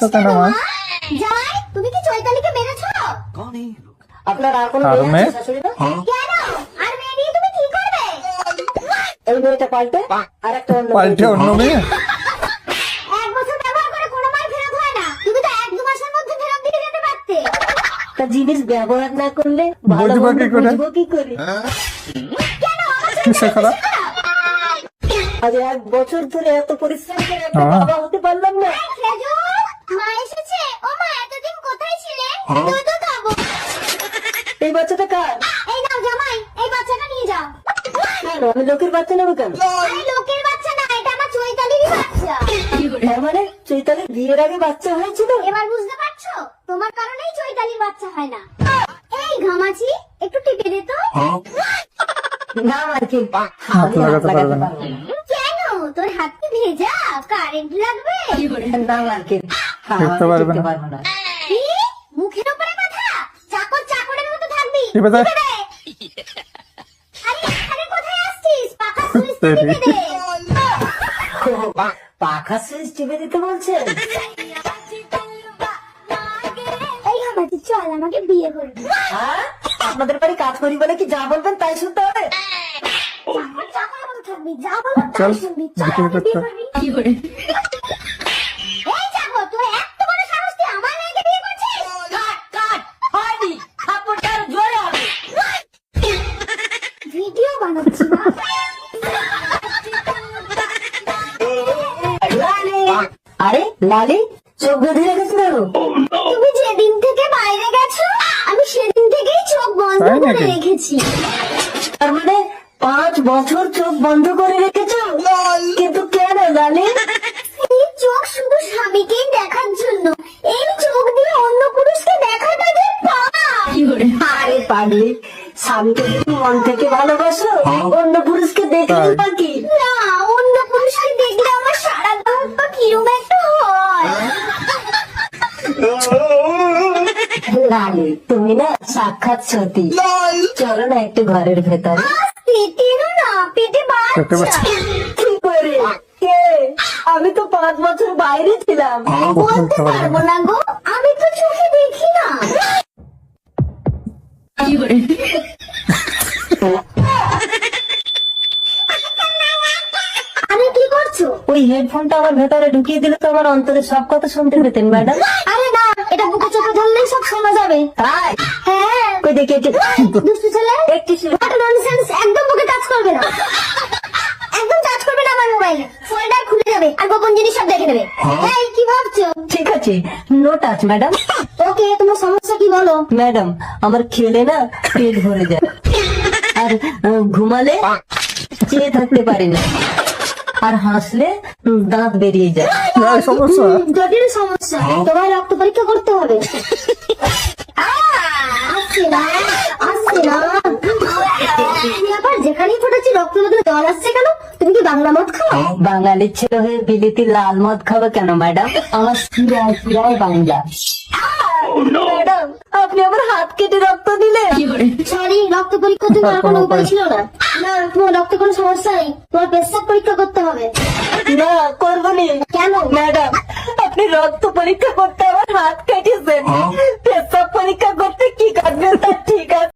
মারছো কেন মা? যাই, তুমি কি চৈতালিকে মেরেছো? আপনার আর কোনো আর মেয়ে মেয়ে? আছে শাশুড়ি মা? কেন? আর মেয়ে নিয়ে তুমি কি করবে? এই মেয়েটা পাল্টে আর একটা অন্য পাল্টে অন্য মেয়ে? এক বছর ব্যবহার করে কোনো মাল ফেরত হয় না। তুমি তো 1-2 মাসের মধ্যে ফেরত দিয়ে দিতে পারতে। তা জিনিস ব্যবহার না করলে ভালো বুঝবো মন্দ কি করে? বুঝবো কি করে? কেন? আমার কিসে খারাপ? আজ 1 বছর ধরে এত পরিশ্রম করে একটা হ্যাঁ। বাবা হতে পারলাম না। খেজুর, মা এসেছে। ও মা, এতদিন কোথায় ছিলে? দুধ খাবো। এই বাচ্চাটা কার? এই নাও জামাই, এই বাচ্চাটা নিয়ে যাও। কেন আমি লোকের বাচ্চা নেবো কেন? আরে লোকের বাচ্চা না, এটা আমার চৈতালিরই বাচ্চা। তার মানে চৈতালির বিয়ের আগে বাচ্চা হয়েছিল? এবার বুঝতে পারছো? তোমার কারণেই চৈতালির বাচ্চা হয় না। এই ঘামাচি, একটু টিপে দে তো। না মার্কিন হাত লাগাতে পারবে না। কেন? তোর হাত কি ভেজা? কারেন্ট লাগবে? না মার্কিন টিপতে পারবে না। পারবো না। কি? মুখের উপরে কথা? চাকর চাকরের মতো থাকবি। টিপে দে। টিপে দে। আরে এখানে কোথায় আসছিস? পাকা সুইচটা টিপে দে। পাখা সুইচ টিপে দিতে বলছেন? এই ঘামাচি, চল আমাকে বিয়ে করবি। হ্যাঁ? আপনাদের বাড়ি কাজ করি বলে কি যা বলবেন তাই শুনতে হবে? চাকর চাকরের মতো থাকবি, যা বলবো চল, তাই শুনবি। চল বিক্রি আমাকে বিয়ে করতে। করবি। এই চাকর, তুই এত বড় সাহস, তুই আমার মেয়েকে বিয়ে করছিস? কাট কাট হয়নি থাপ্পড়টা আরো জোরে হবে। ভিডিও বানাচ্ছি না। আরে লালি চোখ বেঁধে রেখেছো কেন? তুমি যেদিন থেকে বাইরে গেছো, আমি সেদিন থেকেই চোখ বন্ধ তাই করে নাকি? রেখেছি। তার মানে 5 বছর চোখ বন্ধ করে রেখেছো? কিন্তু কেন লালি? এই চোখ শুধু স্বামীকেই দেখার জন্য। এই চোখ দিয়ে অন্য পুরুষকে দেখাটা যে পাপ। আরে পাগলি, স্বামীকে যদি মন থেকে ভালোবাসো অন্য পুরুষকে দেখলেই তাই। বাকি। না, অন্য পুরুষকে দেখলে আমার সারা গায়ে পা কিরম একটা হয়। লালি তুমি না সাক্ষাৎ সতী। চলো না একটু ঘরের ভেতরে। পেটেরও না, পেটে পেটে বাচ্চা। কি করে? কে? আমি তো 5 বছর বাইরে ছিলাম। বলতে পারবো না গো, আমি তো চোখে দেখি না। আরে কি করছো? ওই হেডফোনটা আমার ভেতরে ঢুকিয়ে দিলে তো আমার অন্তরে সব কথা শুনতে পেতেন ম্যাডাম। আরে না, এটা বুকে চোখে ধরলেই সব শোনা যাবে। তাই হ্যাঁ। কই দেখি একটু। দুষ্টু ছেলে, একটু শুনে- What nonsense, একদম বুকে টাচ করবে না। একদম টাচ করবে না আমার মোবাইলে। ফোল্ডার খুলে যাবে আর গোপন জিনিস সব দেখে নেবে। এই কি ভাবছো? ঠিক আছে নো টাচ ম্যাডাম। ওকে, তোমার সমস্যা কি বলো? ম্যাডাম আমার খেলে না পেট ভরে যায় আর ঘুমালে চেয়ে থাকতে পারি না আর হাসলে দাঁত বেরিয়ে যায়। এই সমস্যা? জটিল সমস্যা, তোমার রক্ত পরীক্ষা করতে হবে। আসছে না, আসছে না। কি ব্যাপার, যেখানেই ফোটাচ্ছি রক্ত বদলে জল আসছে কেন? তুমি কি বাংলা মদ খাও? বাঙালির ছেলে হয়ে বিলিতি লাল মদ খাবে কেন ম্যাডাম? আমার শিরায় শিরায় বাংলা। ম্যাডাম আপনি আমার হাত কেটে রক্ত দিলেন। সরি, রক্ত পরীক্ষার জন্য আর কোনো উপায় ছিল না। না, তোমার রক্তে কোনো সমস্যা নেই, তোমার পেশাব পরীক্ষা করতে হবে। না করবো নি। কেন? ম্যাডাম আপনি রক্ত পরীক্ষা করতে আমার হাত কেটেছেন, পেশাব পরীক্ষা করতে কি কাটবেন তা ঠিক আছে।